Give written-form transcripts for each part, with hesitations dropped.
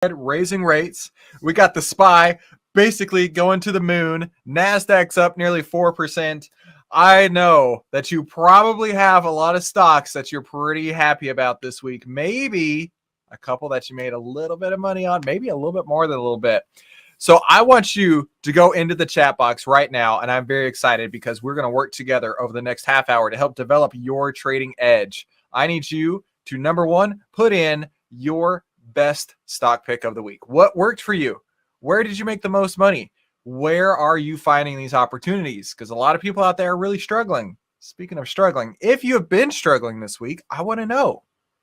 raising rates. We got the SPY basically going to the moon. NASDAQ's up nearly 4%. I know that you probably have a lot of stocks that you're pretty happy about this week. Maybe a couple that you made a little bit of money on, maybe a little bit more than a little bit. So I want you to go into the chat box right now, and I'm very excited because we're going to work together over the next half hour to help develop your trading edge. I need you to, number one, put in your best stock pick of the week. What worked for you? Where did you make the most money? Where are you finding these opportunities? Because a lot of people out there are really struggling. Speaking of struggling, if you have been struggling this week, I want to know.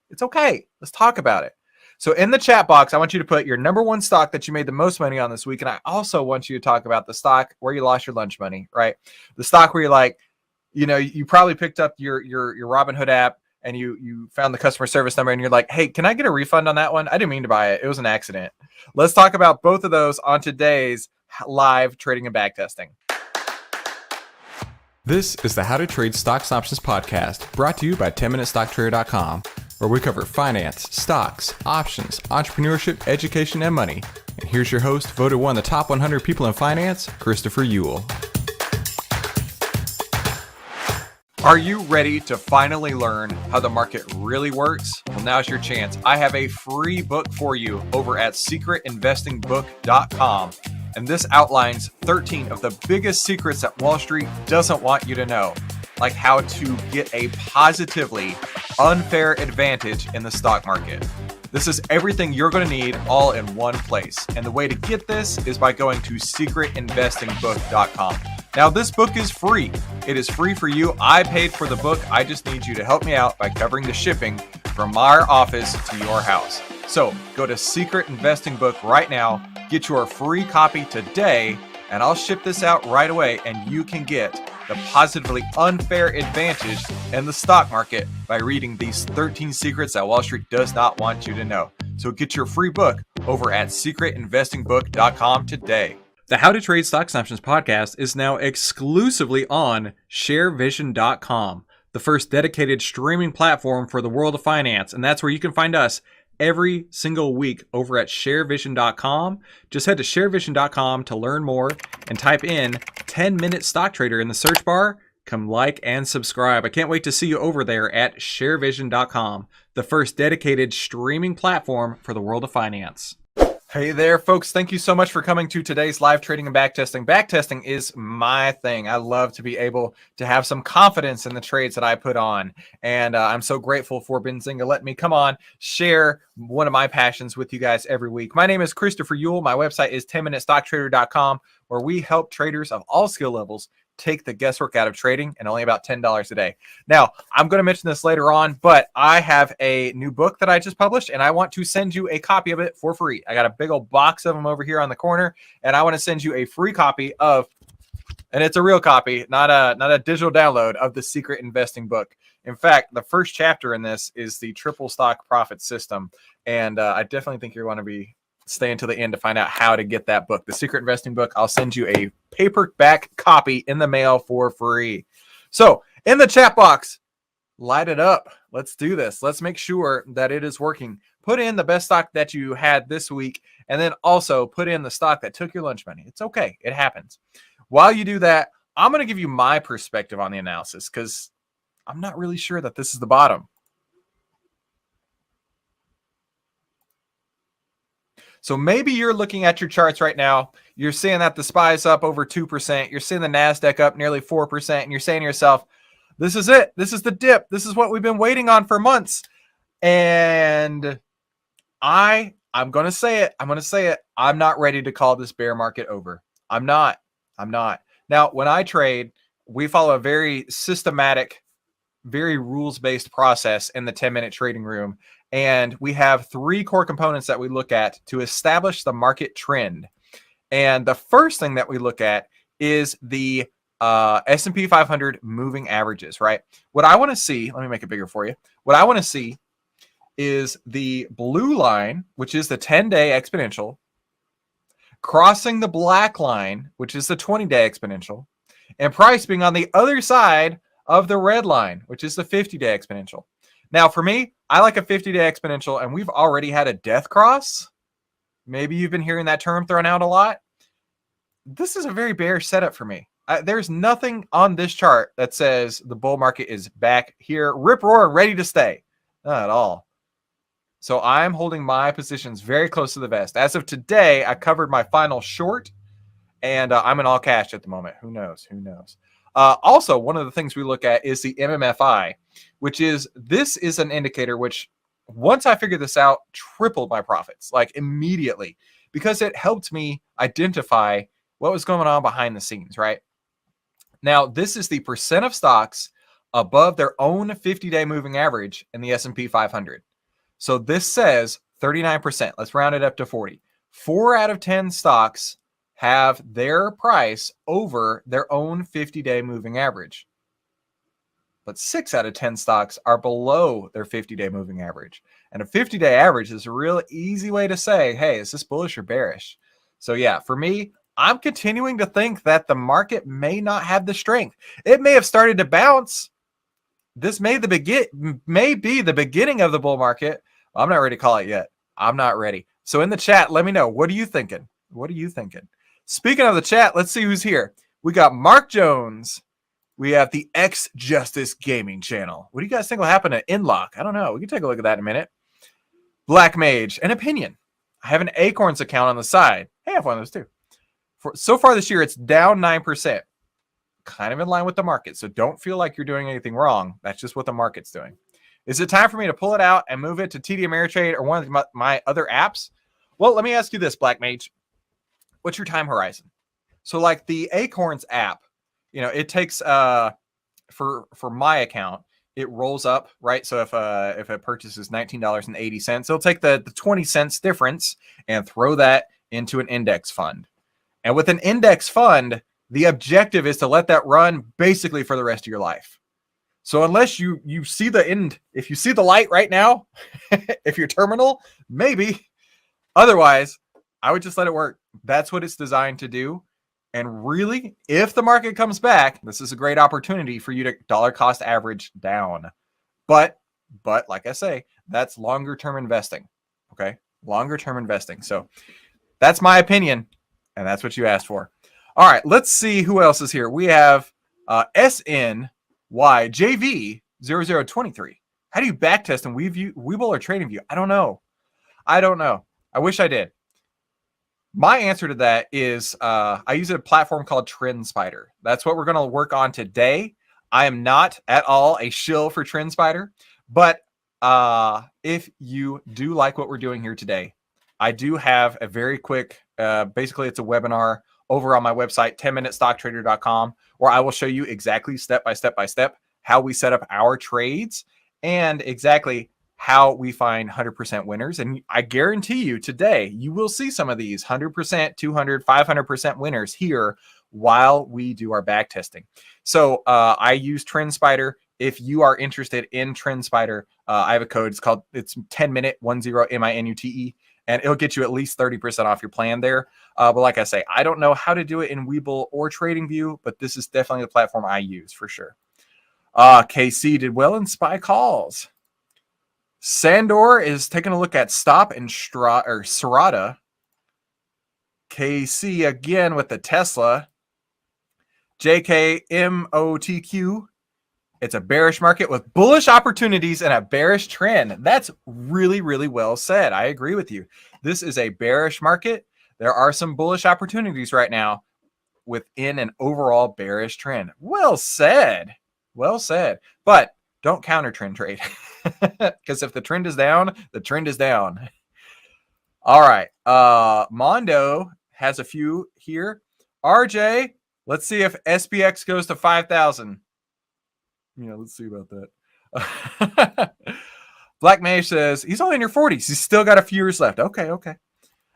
It's okay. Let's talk about it. So in the chat box, I want you to put your number one stock that you made the most money on this week. And I also want you to talk about the stock where you lost your lunch money, right? The stock where you're like, you probably picked up your Robinhood app and you found the customer service number and you're like, hey, can I get a refund on that one? I didn't mean to buy it. It was an accident. Let's talk about both of those on today's live trading and backtesting. This is the How to Trade Stocks and Options podcast, brought to you by 10MinuteStockTrader.com, where we cover finance, stocks, options, entrepreneurship, education, and money. And here's your host, voted one of the top 100 people in finance, Christopher Uhl. Are you ready to finally learn how the market really works? Well, now's your chance. I have a free book for you over at secretinvestingbook.com. And this outlines 13 of the biggest secrets that Wall Street doesn't want you to know, like how to get a positively unfair advantage in the stock market. This is everything you're going to need all in one place. And the way to get this is by going to secretinvestingbook.com. Now, this book is free. It is free for you. I paid for the book. I just need you to help me out by covering the shipping from our office to your house. So go to Secret Investing Book right now, get your free copy today, and I'll ship this out right away, and you can get the positively unfair advantage in the stock market by reading these 13 secrets that Wall Street does not want you to know. So get your free book over at secretinvestingbook.com today. The How to Trade Stocks and Options podcast is now exclusively on sharevision.com, the first dedicated streaming platform for the world of finance. And that's where you can find us every single week over at sharevision.com. Just head to sharevision.com to learn more and type in 10-Minute Stock Trader in the search bar. Come like and subscribe. I can't wait to see you over there at sharevision.com, the first dedicated streaming platform for the world of finance. Hey there, folks. Thank you so much for coming to today's live trading and backtesting. Backtesting is my thing. I love to be able to have some confidence in the trades that I put on. And I'm so grateful for Benzinga letting me come on, share one of my passions with you guys every week. My name is Christopher Uhl. My website is 10MinuteStockTrader.com, where we help traders of all skill levels take the guesswork out of trading and only about $10 a day. Now, I'm going to mention this later on, but I have a new book that I just published, and I want to send you a copy of it for free. I got a big old box of them over here on the corner, and I want to send you a free copy of, and it's a real copy, not a digital download of the Secret Investing book. In fact, the first chapter in this is the triple stock profit system, and I definitely think you're going to be stay until the end to find out how to get that book. The Secret Investing book, I'll send you a paperback copy in the mail for free. So in the chat box, light it up. Let's do this. Let's make sure that it is working. Put in the best stock that you had this week, and then also put in the stock that took your lunch money. It's okay. It happens. While you do that, I'm going to give you my perspective on the analysis because I'm not really sure that this is the bottom. So maybe you're looking at your charts right now. You're seeing that the SPY is up over 2%. You're seeing the NASDAQ up nearly 4%. And you're saying to yourself, this is it. This is the dip. This is what we've been waiting on for months. And I'm going to say it. I'm going to say it. I'm not ready to call this bear market over. I'm not. Now, when I trade, we follow a very systematic, very rules-based process in the 10-minute trading room. And we have three core components that we look at to establish the market trend. And the first thing that we look at is the S&P 500 moving averages, right? What I want to see, let me make it bigger for you. What I want to see is the blue line, which is the 10-day exponential, crossing the black line, which is the 20-day exponential, and price being on the other side of the red line, which is the 50-day exponential. Now, for me, I like a 50-day exponential, and we've already had a death cross. Maybe you've been hearing that term thrown out a lot. This is a very bearish setup for me. There's nothing on this chart that says the bull market is back here, rip roar, ready to stay. Not at all. So I'm holding my positions very close to the vest. As of today, I covered my final short, and I'm in all cash at the moment. Who knows? Who knows? Also, one of the things we look at is the Mmfi, which is, this is an indicator which, once I figured this out, tripled my profits, like immediately, because it helped me identify what was going on behind the scenes, right? Now, this is the percent of stocks above their own 50-day moving average in the S&P 500. So this says 39%. Let's round it up to 40. 4 out of 10 stocks have their price over their own 50-day moving average. But 6 out of 10 stocks are below their 50-day moving average. And a 50-day average is a real easy way to say, hey, is this bullish or bearish? So yeah, for me, I'm continuing to think that the market may not have the strength. It may have started to bounce. This may be the beginning of the bull market. I'm not ready to call it yet. I'm not ready. So in the chat, let me know. What are you thinking? What are you thinking? Speaking of the chat, let's see who's here. We got Mark Jones. We have the X-Justice Gaming channel. What do you guys think will happen to Inlock? I don't know. We can take a look at that in a minute. Black Mage, an opinion. I have an Acorns account on the side. Hey, I have one of those too. So far this year, it's down 9%. Kind of in line with the market. So don't feel like you're doing anything wrong. That's just what the market's doing. Is it time for me to pull it out and move it to TD Ameritrade or one of my other apps? Well, let me ask you this, Black Mage. What's your time horizon? So like the Acorns app, you know, it takes for my account, it rolls up, right? So if a purchase is $19.80, it'll take the 20 cents difference and throw that into an index fund. And with an index fund, the objective is to let that run basically for the rest of your life. So unless you see the end, if you see the light right now, if you're terminal, maybe. Otherwise, I would just let it work. That's what it's designed to do. And really, if the market comes back, this is a great opportunity for you to dollar cost average down. But like I say, that's longer term investing. Okay, longer term investing. So that's my opinion, and that's what you asked for. All right, let's see who else is here. We have SNYJV0023. How do you backtest in Webull or TradingView? I don't know. I wish I did. My answer to that is I use a platform called TrendSpider. That's what we're going to work on today. I am not at all a shill for TrendSpider, but if you do like what we're doing here today, I do have a very quick, basically it's a webinar over on my website, 10minutestocktrader.com, where I will show you exactly step by step how we set up our trades and exactly how we find 100% winners. And I guarantee you today, you will see some of these 100%, 200, 500% winners here while we do our back testing. So I use TrendSpider. If you are interested in TrendSpider, I have a code. It's 10minute, 10minute, and it'll get you at least 30% off your plan there. But like I say, I don't know how to do it in Webull or TradingView, but this is definitely the platform I use for sure. KC did well in SPY calls. Sandor is taking a look at Stop and Serrata. KC again with the Tesla. JKMOTQ. It's a bearish market with bullish opportunities and a bearish trend. That's really, really well said. I agree with you. This is a bearish market. There are some bullish opportunities right now within an overall bearish trend. Well said. Well said. But don't counter trend trade, because if the trend is down, the trend is down. All right. Mondo has a few here. RJ, let's see if SPX goes to 5,000. Yeah, let's see about that. Black Mage says he's only in your 40s. He's still got a few years left. Okay.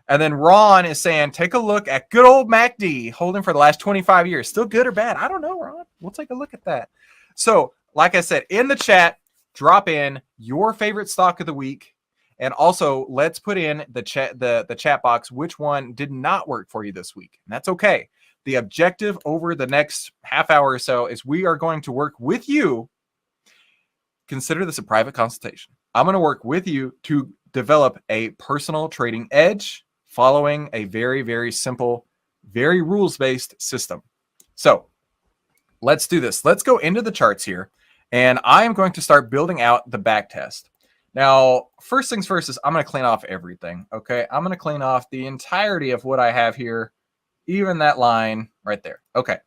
And then Ron is saying, take a look at good old MACD holding for the last 25 years. Still good or bad? I don't know, Ron. We'll take a look at that. So, like I said, in the chat, drop in your favorite stock of the week. And also, let's put in the chat box which one did not work for you this week. And that's okay. The objective over the next half hour or so is we are going to work with you. Consider this a private consultation. I'm going to work with you to develop a personal trading edge following a very, very simple, very rules-based system. So let's do this. Let's go into the charts here, and I am going to start building out the back test. Now, first things first is I'm going to clean off everything, okay? I'm going to clean off the entirety of what I have here, even that line right there. Okay.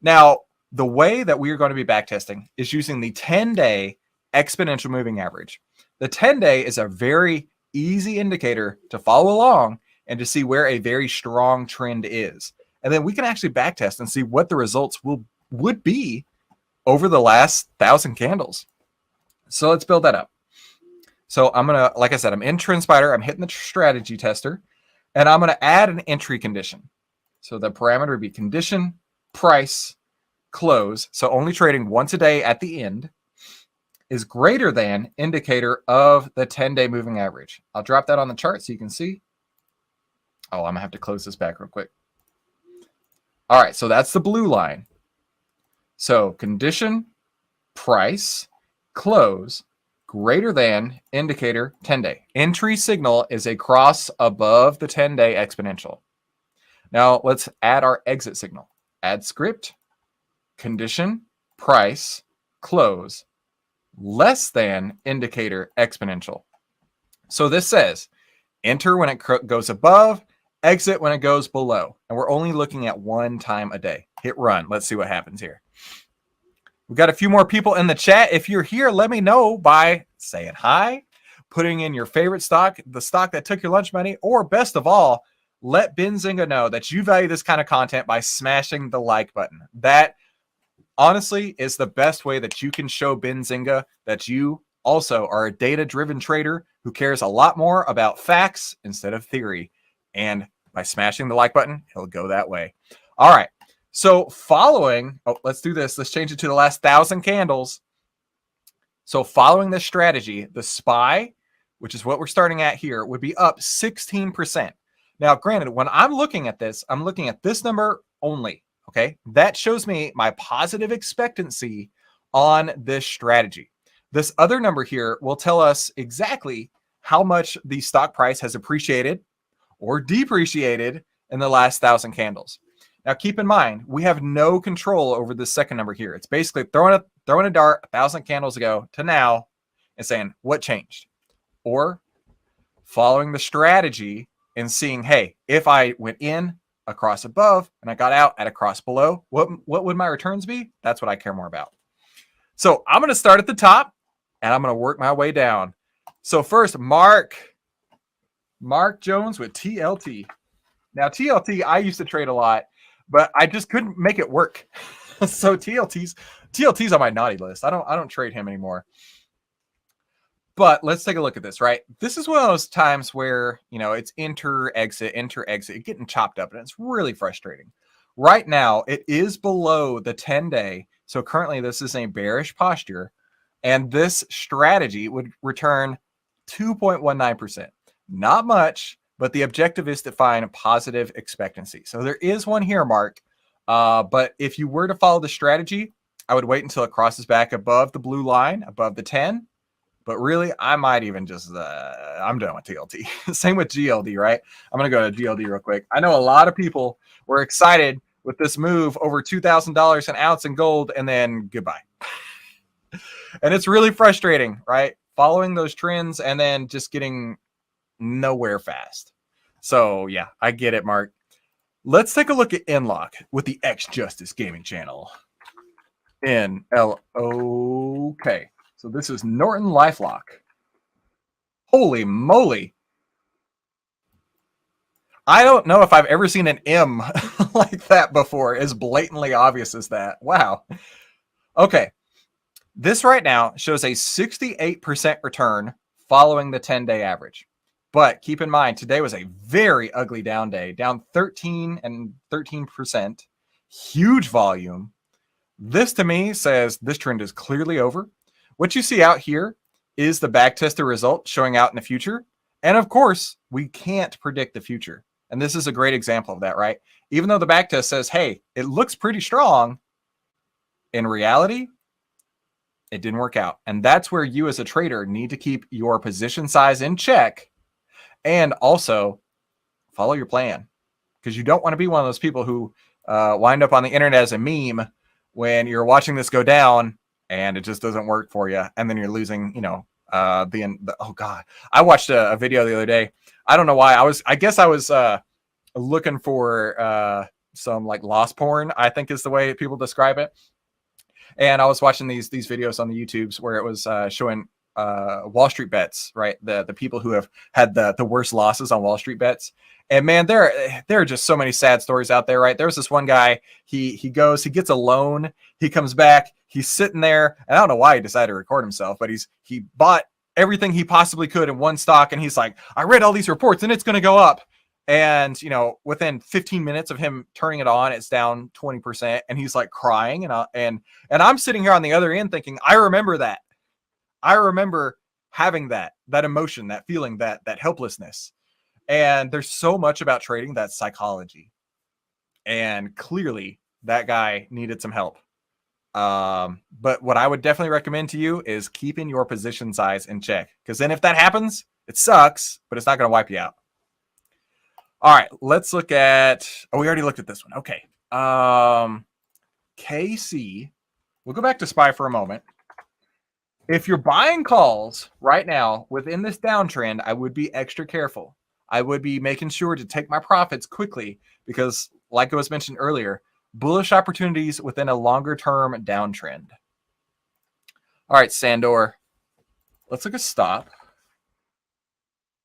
Now, the way that we are going to be backtesting is using the 10-day exponential moving average. The 10-day is a very easy indicator to follow along and to see where a very strong trend is. And then we can actually backtest and see what the results would be over the last 1,000 candles. So let's build that up. So I'm going to, like I said, I'm in TrendSpider. I'm hitting the strategy tester, and I'm going to add an entry condition. So the parameter would be condition, price, close. So only trading once a day at the end is greater than indicator of the 10-day moving average. I'll drop that on the chart so you can see. Oh, I'm going to have to close this back real quick. All right, so that's the blue line. So condition, price, close, greater than indicator 10-day. Entry signal is a cross above the 10-day exponential. Now let's add our exit signal. Add script, condition, price, close, less than indicator exponential. So this says enter when it goes above, exit when it goes below. And we're only looking at one time a day. Hit run. Let's see what happens here. We've got a few more people in the chat. If you're here, let me know by saying hi, putting in your favorite stock, the stock that took your lunch money, or best of all, let Benzinga know that you value this kind of content by smashing the like button. That honestly is the best way that you can show Benzinga that you also are a data-driven trader who cares a lot more about facts instead of theory. And by smashing the like button, he'll go that way. All right. So following, let's do this. Let's change it to the last 1,000 candles. So following this strategy, the SPY, which is what we're starting at here, would be up 16%. Now, granted, when I'm looking at this, I'm looking at this number only, okay? That shows me my positive expectancy on this strategy. This other number here will tell us exactly how much the stock price has appreciated or depreciated in the last 1,000 candles. Now, keep in mind, we have no control over this second number here. It's basically throwing a dart 1,000 candles ago to now and saying, what changed? Or following the strategy and seeing, hey, if I went in across above and I got out at a cross below, what would my returns be? That's what I care more about. So I'm going to start at the top and I'm going to work my way down. So first, Mark Jones with TLT. Now, TLT, I used to trade a lot, but I just couldn't make it work. So TLT's on my naughty list. I don't trade him anymore. But let's take a look at this, right? This is one of those times where, it's enter, exit, getting chopped up, and it's really frustrating. Right now, it is below the 10-day. So currently, this is a bearish posture, and this strategy would return 2.19%. Not much, but the objective is to find a positive expectancy. So there is one here, Mark. But if you were to follow the strategy, I would wait until it crosses back above the blue line, above the 10. But really, I might even just, I'm done with TLT. Same with GLD, right? I'm going to go to GLD real quick. I know a lot of people were excited with this move over $2,000 an ounce in gold, and then goodbye. And it's really frustrating, right? Following those trends and then just getting nowhere fast. So yeah, I get it, Mark. Let's take a look at Nlock with the X Justice Gaming Channel. NLOK. So this is Norton LifeLock. Holy moly. I don't know if I've ever seen an M like that before, as blatantly obvious as that. Wow. Okay. This right now shows a 68% return following the 10-day average. But keep in mind, today was a very ugly down day, down 13%, huge volume. This to me says this trend is clearly over. What you see out here is the backtested result showing out in the future. And of course, we can't predict the future. And this is a great example of that, right? Even though the backtest says, hey, it looks pretty strong, in reality, it didn't work out. And that's where you as a trader need to keep your position size in check and also follow your plan, because you don't want to be one of those people who wind up on the internet as a meme when you're watching this go down and it just doesn't work for you, and then you're losing, oh god, I watched a video the other day. I don't know why. I guess I was looking for some like loss porn, I think is the way people describe it. And I was watching these videos on the YouTubes where it was showing Wall Street bets, right? The people who have had the worst losses on Wall Street bets. And man, there are just so many sad stories out there, right? There's this one guy, he gets a loan, he comes back, he's sitting there, and I don't know why he decided to record himself, but he bought everything he possibly could in one stock, and he's like, I read all these reports and it's going to go up. And within 15 minutes of him turning it on, it's down 20%, and he's like crying, and I'm sitting here on the other end thinking, I remember that. I remember having that emotion, that feeling, that helplessness. And there's so much about trading that's psychology. And clearly that guy needed some help. But what I would definitely recommend to you is keeping your position size in check. Because then if that happens, it sucks, but it's not going to wipe you out. All right, let's look at, we already looked at this one. Okay. KC, we'll go back to SPY for a moment. If you're buying calls right now within this downtrend, I would be extra careful. I would be making sure to take my profits quickly because, like it was mentioned earlier, bullish opportunities within a longer term downtrend. All right, Sandor, let's look at stop.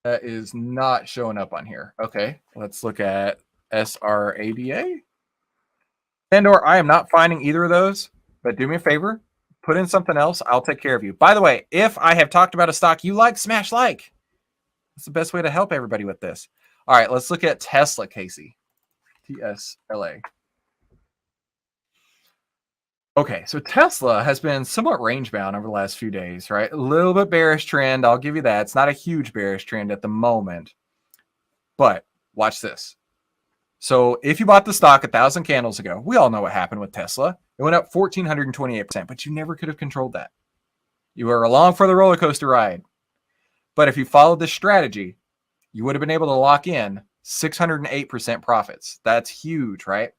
That is not showing up on here. Okay, let's look at SRADA. Sandor, I am not finding either of those, but do me a favor, put in something else. I'll take care of you. By the way, if I have talked about a stock you like, smash like. That's the best way to help everybody with this. All right, let's look at Tesla, Casey. TSLA. Okay, so Tesla has been somewhat range bound over the last few days, right? A little bit bearish trend. I'll give you that. It's not a huge bearish trend at the moment. But watch this. So if you bought the stock 1,000 candles ago, we all know what happened with Tesla. It went up 1,428%, but you never could have controlled that. You were along for the roller coaster ride. But if you followed this strategy, you would have been able to lock in 608% profits. That's huge, right?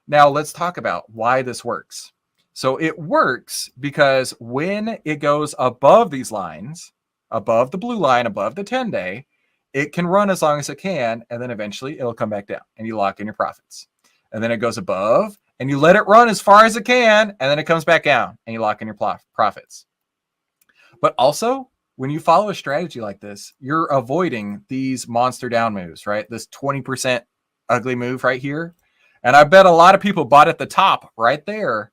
Now let's talk about why this works. So it works because when it goes above these lines, above the blue line, above the 10-day, it can run as long as it can, and then eventually it'll come back down, and you lock in your profits. And then it goes above, and you let it run as far as it can, and then it comes back down, and you lock in your profits. But also, when you follow a strategy like this, you're avoiding these monster down moves, right? This 20% ugly move right here. And I bet a lot of people bought at the top right there.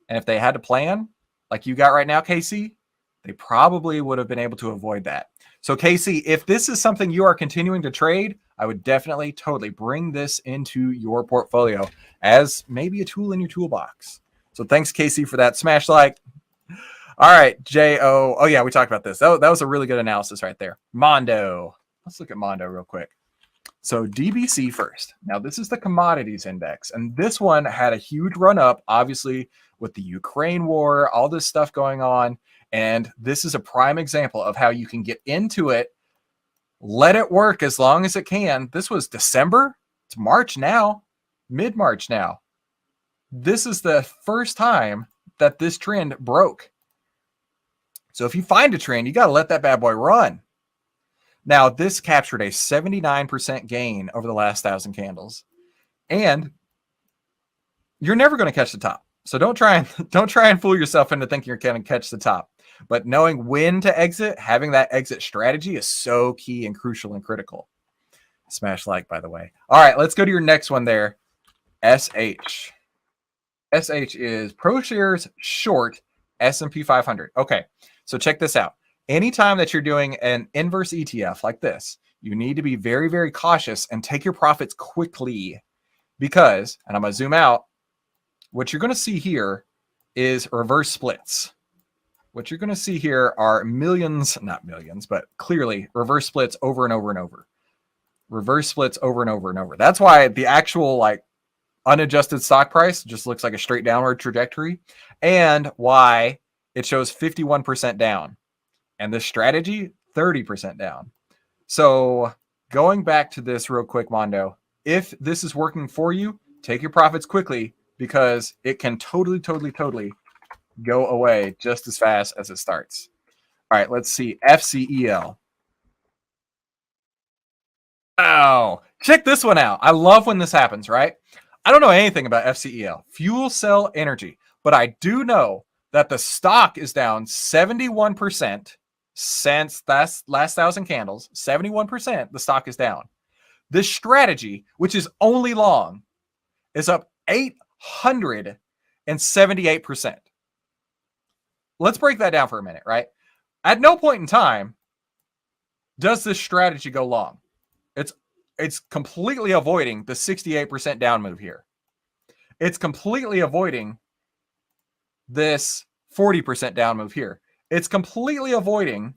And if they had to plan like you got right now, Casey, they probably would have been able to avoid that. So Casey, if this is something you are continuing to trade, I would definitely totally bring this into your portfolio as maybe a tool in your toolbox. So thanks, Casey, for that. Smash like. All right, J.O. Oh, yeah, we talked about this. That was a really good analysis right there. Mondo. Let's look at Mondo real quick. So DBC first. Now, this is the Commodities Index, and this one had a huge run up, obviously, with the Ukraine war, all this stuff going on. And this is a prime example of how you can get into it, let it work as long as it can. This was December. It's March now, mid-March now. This is the first time that this trend broke. So if you find a trend, you got to let that bad boy run. Now, this captured a 79% gain over the last 1,000 candles. And you're never going to catch the top. So don't try and fool yourself into thinking you're going to catch the top. But knowing when to exit, having that exit strategy is so key and crucial and critical. Smash like, by the way. All right, let's go to your next one there. SH. SH is ProShares short S&P 500. Okay, so check this out. Anytime that you're doing an inverse ETF like this, you need to be very, very cautious and take your profits quickly because, and I'm going to zoom out, what you're going to see here is reverse splits. What you're going to see here are millions, not millions, but clearly reverse splits over and over and over. Reverse splits over and over and over. That's why the actual like unadjusted stock price just looks like a straight downward trajectory, and why it shows 51% down. And this strategy, 30% down. So going back to this real quick, Mondo, if this is working for you, take your profits quickly because it can totally go away just as fast as it starts. All right, let's see. FCEL. Oh, check this one out. I love when this happens, right? I don't know anything about FCEL, fuel cell energy, but I do know that the stock is down 71% since last 1,000 candles. 71%, the stock is down. This strategy, which is only long, is up 878%. Let's break that down for a minute, right? At no point in time does this strategy go long. It's completely avoiding the 68% down move here. It's completely avoiding this 40% down move here. It's completely avoiding,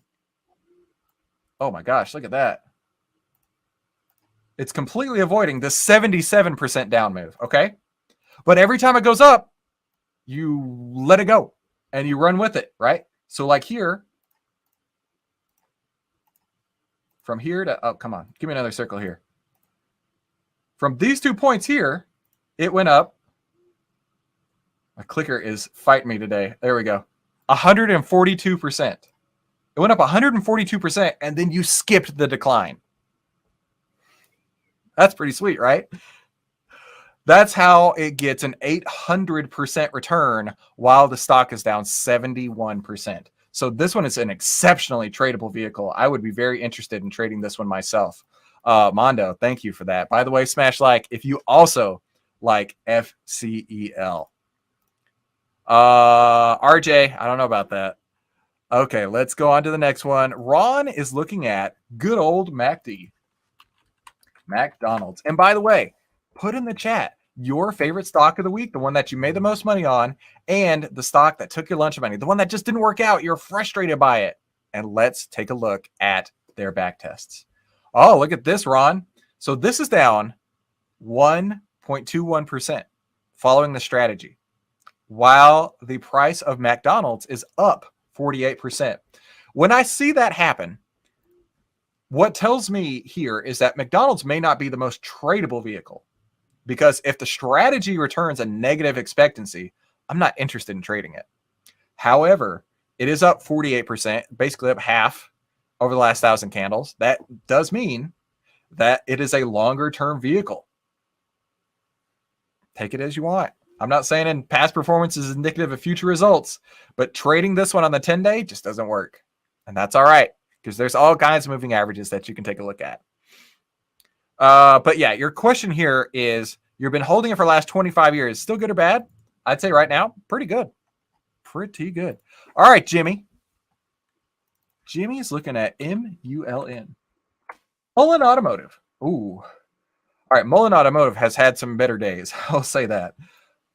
oh my gosh, look at that. It's completely avoiding the 77% down move, okay? But every time it goes up, you let it go and you run with it, right? So like here, from here to, oh, come on, give me another circle here. From these 2 points here, it went up. My clicker is fighting me today. There we go. 142%. It went up 142%, and then you skipped the decline. That's pretty sweet, right? That's how it gets an 800% return while the stock is down 71%. So this one is an exceptionally tradable vehicle. I would be very interested in trading this one myself. Mondo, thank you for that. By the way, smash like if you also like FCEL. RJ, I don't know about that. Okay, let's go on to the next one. Ron is looking at good old MACD. McDonald's. And by the way, put in the chat your favorite stock of the week, the one that you made the most money on, and the stock that took your lunch money, the one that just didn't work out. You're frustrated by it. And let's take a look at their back tests. Oh, look at this, Ron. So this is down 1.21% following the strategy, while the price of McDonald's is up 48%. When I see that happen, what tells me here is that McDonald's may not be the most tradable vehicle, because if the strategy returns a negative expectancy, I'm not interested in trading it. However, it is up 48%, basically up half over the last 1,000 candles. That does mean that it is a longer term vehicle. Take it as you want. I'm not saying in past performance is indicative of future results, but trading this one on the 10-day just doesn't work. And that's all right, because there's all kinds of moving averages that you can take a look at. But yeah, your question here is, you've been holding it for the last 25 years. Still good or bad? I'd say right now, pretty good. Pretty good. All right, Jimmy. Jimmy's looking at MULN. Mullen Automotive. Ooh. All right, Mullen Automotive has had some better days. I'll say that.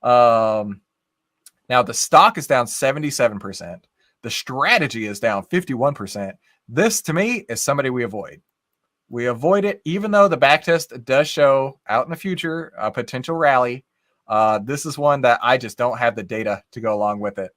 Now, the stock is down 77%. The strategy is down 51%. This, to me, is somebody we avoid. We avoid it, even though the backtest does show out in the future a potential rally. This is one that I just don't have the data to go along with it.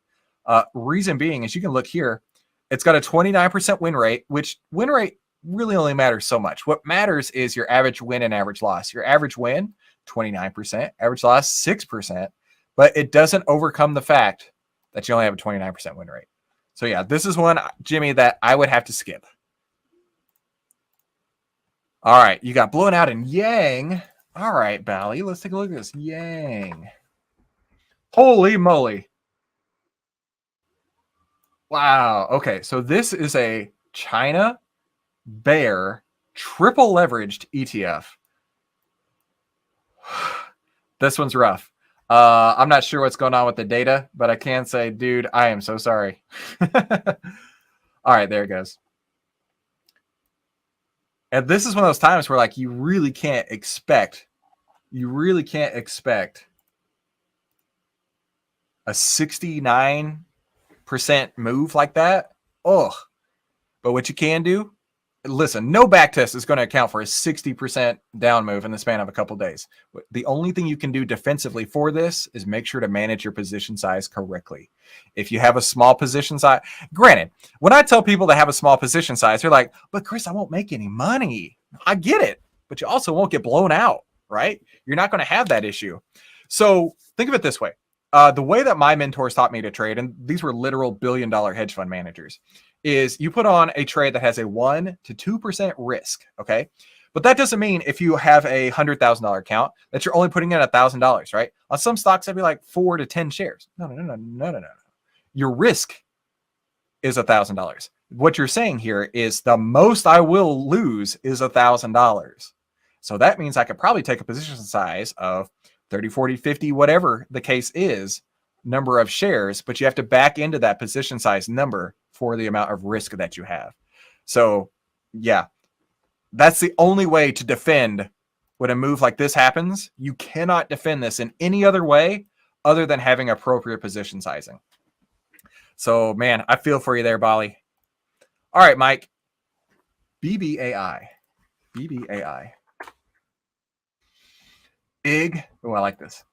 Reason being is you can look here. It's got a 29% win rate, which win rate really only matters so much. What matters is your average win and average loss. Your average win, 29%, average loss, 6%, but it doesn't overcome the fact that you only have a 29% win rate. So yeah, this is one, Jimmy, that I would have to skip. All right, you got blown out in Yang. All right, Bally, let's take a look at this. Yang. Holy moly. Wow. Okay, so this is a China Bear triple leveraged ETF. This one's rough. I'm not sure what's going on with the data, but I can say, dude, I am so sorry. All right, there it goes. And this is one of those times where, like, you really can't expect a 69% move like that. Oh, but what you can do, listen, no backtest is going to account for a 60% down move in the span of a couple of days. The only thing you can do defensively for this is make sure to manage your position size correctly. If you have a small position size, granted, when I tell people to have a small position size, they're like, but Chris, I won't make any money. I get it, but you also won't get blown out, right? You're not going to have that issue. So think of it this way. The way that my mentors taught me to trade, and these were literal billion-dollar hedge fund managers, is you put on a trade that has a 1 to 2% risk, okay? But that doesn't mean if you have a $100,000 account that you're only putting in $1,000, right? On some stocks, that'd be like 4 to 10 shares. No. Your risk is $1,000. What you're saying here is the most I will lose is $1,000. So that means I could probably take a position size of 30, 40, 50, whatever the case is, number of shares, but you have to back into that position size number for the amount of risk that you have. So yeah, that's the only way to defend when a move like this happens. You cannot defend this in any other way other than having appropriate position sizing. So man, I feel for you there, Bali. All right, Mike. BBAI. Oh, I like this.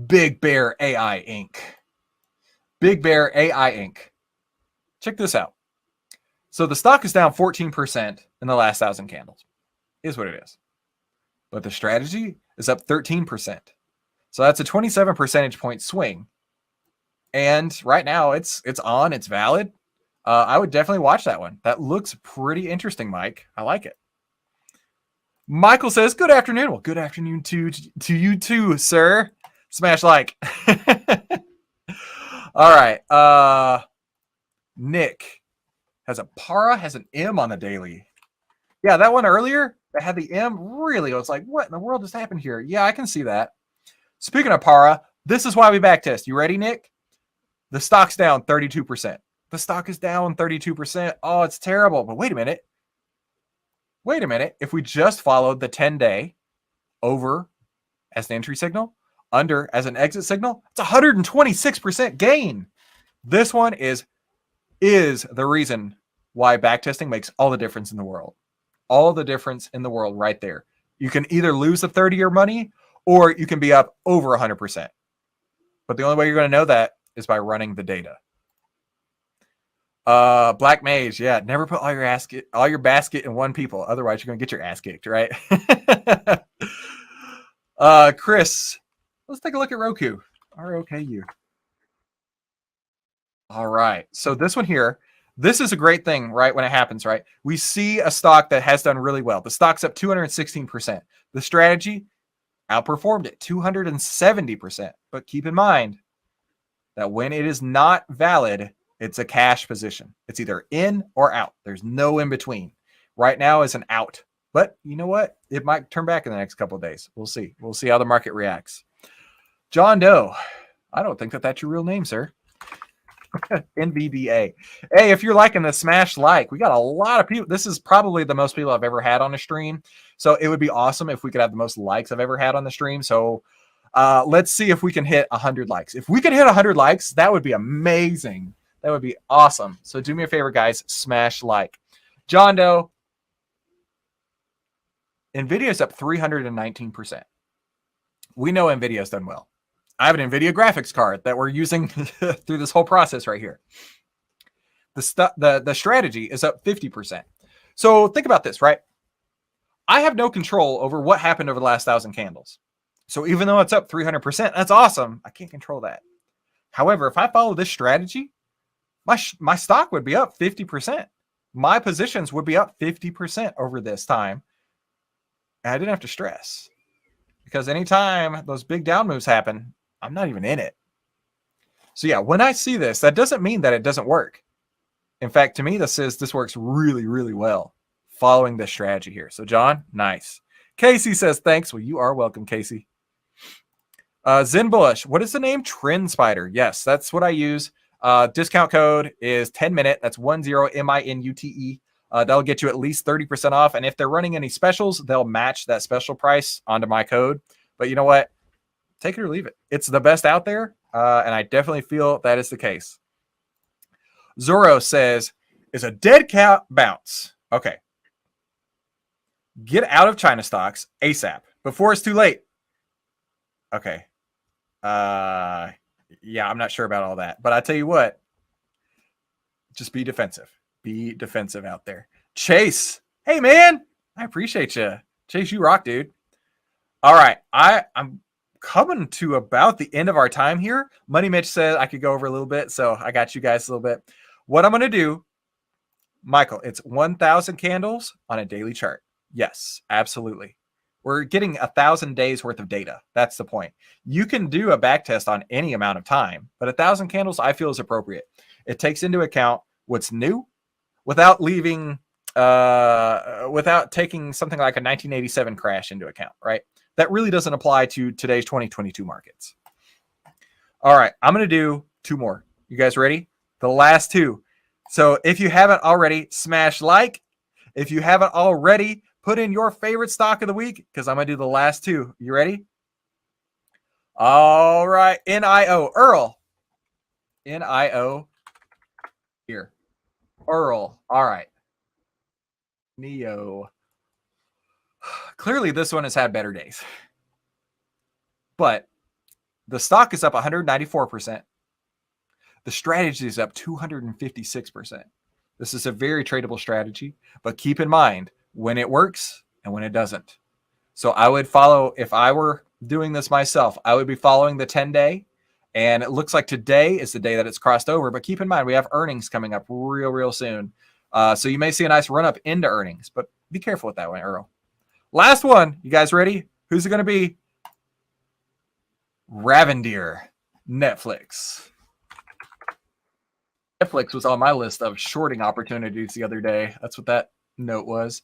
Big Bear AI Inc. Big Bear AI Inc. Check this out. So the stock is down 14% in the last 1,000 candles. Is what it is. But the strategy is up 13%. So that's a 27 percentage point swing. And right now it's on, it's valid. I would definitely watch that one. That looks pretty interesting, Mike. I like it. Michael says, good afternoon. Well, good afternoon to you too, sir. Smash like. All right. Nick has an M on the daily. Yeah, that one earlier that had the M, really, I was like, what in the world just happened here? Yeah, I can see that. Speaking of para, this is why we backtest. You ready, Nick? The stock's down 32%. The stock is down 32%. Oh, it's terrible. But wait a minute. If we just followed the 10-day over as an entry signal, under as an exit signal, it's 126% gain. This one is the reason why backtesting makes all the difference in the world. All the difference in the world right there. You can either lose the 30-year money or you can be up over 100%. But the only way you're going to know that is by running the data. Black Mage, yeah, never put all your basket in one people. Otherwise, you're going to get your ass kicked, right? Chris, let's take a look at Roku. ROKU. All right. So this one here, this is a great thing, right? When it happens, right? We see a stock that has done really well. The stock's up 216%. The strategy outperformed it 270%. But keep in mind that when it is not valid, it's a cash position. It's either in or out. There's no in between. Right now is an out. But you know what? It might turn back in the next couple of days. We'll see. We'll see how the market reacts. John Doe. I don't think that's your real name, sir. NVDA. Hey, if you're liking the smash like, we got a lot of people. This is probably the most people I've ever had on a stream. So it would be awesome if we could have the most likes I've ever had on the stream. So let's see if we can hit 100 likes. If we can hit 100 likes, that would be amazing. That would be awesome. So do me a favor, guys. Smash like. John Doe. NVIDIA's up 319%. We know NVIDIA's done well. I have an NVIDIA graphics card that we're using through this whole process right here. The strategy is up 50%. So think about this, right? I have no control over what happened over the last 1,000 candles. So even though it's up 300%, that's awesome. I can't control that. However, if I follow this strategy, my stock would be up 50%. My positions would be up 50% over this time. And I didn't have to stress. Because anytime those big down moves happen, I'm not even in it. So yeah, when I see this, that doesn't mean that it doesn't work. In fact, to me, this says this works really, really well following this strategy here. So John, nice. Casey says, thanks. Well, you are welcome, Casey. Zen Bullish, what is the name? Trend Spider. Yes, that's what I use. Discount code is 10minute. That's 10MINUTE. That'll get you at least 30% off. And if they're running any specials, they'll match that special price onto my code. But you know what? Take it or leave it. It's the best out there. And I definitely feel that is the case. Zorro says, is a dead cat bounce. Okay. Get out of China stocks ASAP before it's too late. Okay. Yeah, I'm not sure about all that. But I tell you what, just be defensive. Be defensive out there. Chase. Hey, man. I appreciate you. Chase, you rock, dude. All right. I'm coming to about the end of our time here. Money Mitch said I could go over a little bit, so I got you guys a little bit. What I'm going to do, Michael, it's 1,000 candles on a daily chart. Yes, absolutely. We're getting 1,000 days worth of data. That's the point. You can do a back test on any amount of time, but 1,000 candles I feel is appropriate. It takes into account what's new without leaving, without taking something like a 1987 crash into account, right? That really doesn't apply to today's 2022 markets. All right, I'm going to do two more. You guys ready? The last two. So if you haven't already, smash like. If you haven't already, put in your favorite stock of the week because I'm going to do the last two. You ready? All right, NIO. Earl. NIO. Here. Earl. All right. Neo. Clearly, this one has had better days. But the stock is up 194%. The strategy is up 256%. This is a very tradable strategy, but keep in mind when it works and when it doesn't. So I would follow, if I were doing this myself, I would be following the 10-day. And it looks like today is the day that it's crossed over. But keep in mind, we have earnings coming up real soon. So you may see a nice run up into earnings, but be careful with that one, Earl. Last one. You guys ready? Who's it going to be? Ravendeer. Netflix. Netflix was on my list of shorting opportunities the other day. That's what that note was.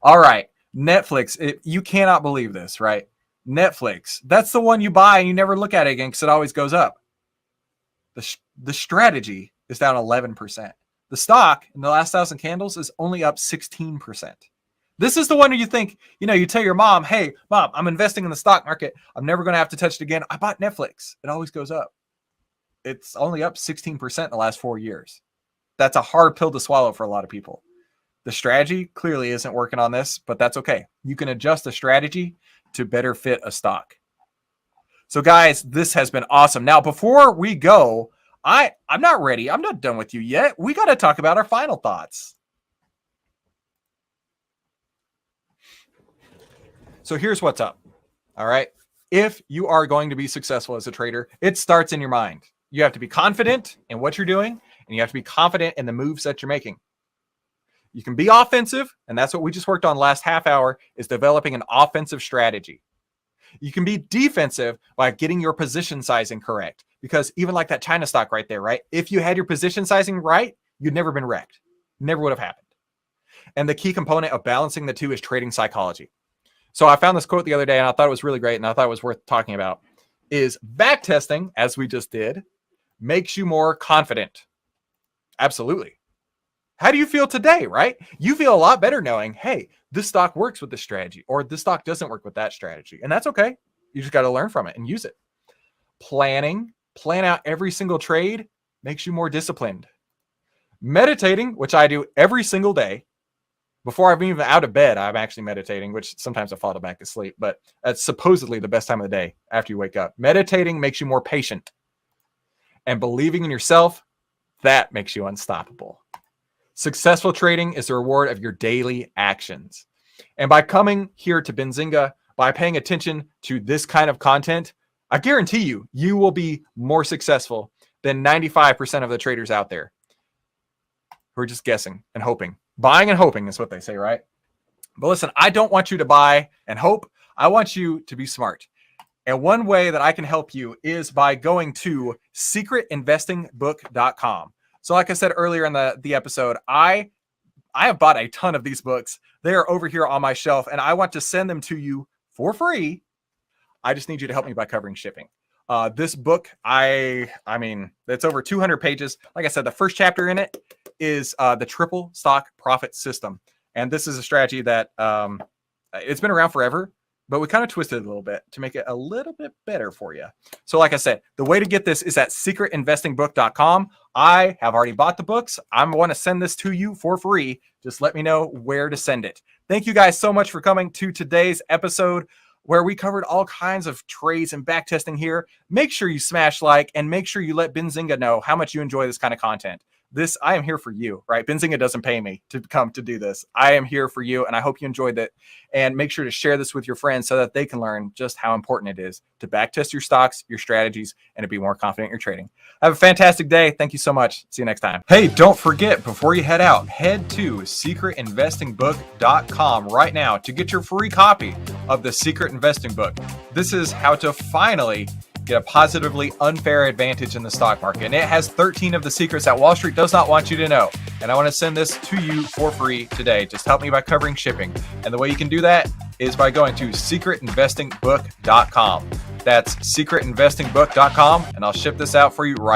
All right. Netflix. You cannot believe this, right? Netflix. That's the one you buy and you never look at it again because it always goes up. The strategy is down 11%. The stock in the last 1,000 candles is only up 16%. This is the one where you think, you tell your mom, hey, mom, I'm investing in the stock market. I'm never going to have to touch it again. I bought Netflix. It always goes up. It's only up 16% in the last 4 years. That's a hard pill to swallow for a lot of people. The strategy clearly isn't working on this, but that's okay. You can adjust the strategy to better fit a stock. So guys, this has been awesome. Now, before we go, I'm not ready. I'm not done with you yet. We got to talk about our final thoughts. So here's what's up. All right. If you are going to be successful as a trader, it starts in your mind. You have to be confident in what you're doing, and you have to be confident in the moves that you're making. You can be offensive, and that's what we just worked on last half hour, is developing an offensive strategy. You can be defensive by getting your position sizing correct, because even like that China stock right there, right? If you had your position sizing right, you'd never been wrecked. Never would have happened. And the key component of balancing the two is trading psychology. So I found this quote the other day, and I thought it was really great, and I thought it was worth talking about, is backtesting, as we just did, makes you more confident. Absolutely. How do you feel today, right? You feel a lot better knowing, hey, this stock works with this strategy, or this stock doesn't work with that strategy. And that's okay. You just got to learn from it and use it. Plan out every single trade makes you more disciplined. Meditating, which I do every single day. Before I'm even out of bed, I'm actually meditating, which sometimes I fall back to sleep, but that's supposedly the best time of the day after you wake up. Meditating makes you more patient. And believing in yourself, that makes you unstoppable. Successful trading is the reward of your daily actions. And by coming here to Benzinga, by paying attention to this kind of content, I guarantee you, you will be more successful than 95% of the traders out there who are just guessing and hoping. Buying and hoping is what they say, right? But listen, I don't want you to buy and hope. I want you to be smart. And one way that I can help you is by going to secretinvestingbook.com. So like I said earlier in the episode, I have bought a ton of these books. They are over here on my shelf, and I want to send them to you for free. I just need you to help me by covering shipping. This book, I mean, it's over 200 pages. Like I said, the first chapter in it is the triple stock profit system. And this is a strategy that it's been around forever, but we kind of twisted it a little bit to make it a little bit better for you. So like I said, the way to get this is at secretinvestingbook.com. I have already bought the books. I want to send this to you for free. Just let me know where to send it. Thank you guys so much for coming to today's episode where we covered all kinds of trades and backtesting here. Make sure you smash like and make sure you let Benzinga know how much you enjoy this kind of content. I am here for you, right? Benzinga doesn't pay me to come to do this. I am here for you, and I hope you enjoyed it. And make sure to share this with your friends so that they can learn just how important it is to backtest your stocks, your strategies, and to be more confident in your trading. Have a fantastic day. Thank you so much. See you next time. Hey, don't forget, before you head out, head to secretinvestingbook.com right now to get your free copy of the Secret Investing Book. This is how to finally get a positively unfair advantage in the stock market. And it has 13 of the secrets that Wall Street does not want you to know. And I want to send this to you for free today. Just help me by covering shipping. And the way you can do that is by going to secretinvestingbook.com. That's secretinvestingbook.com, and I'll ship this out for you right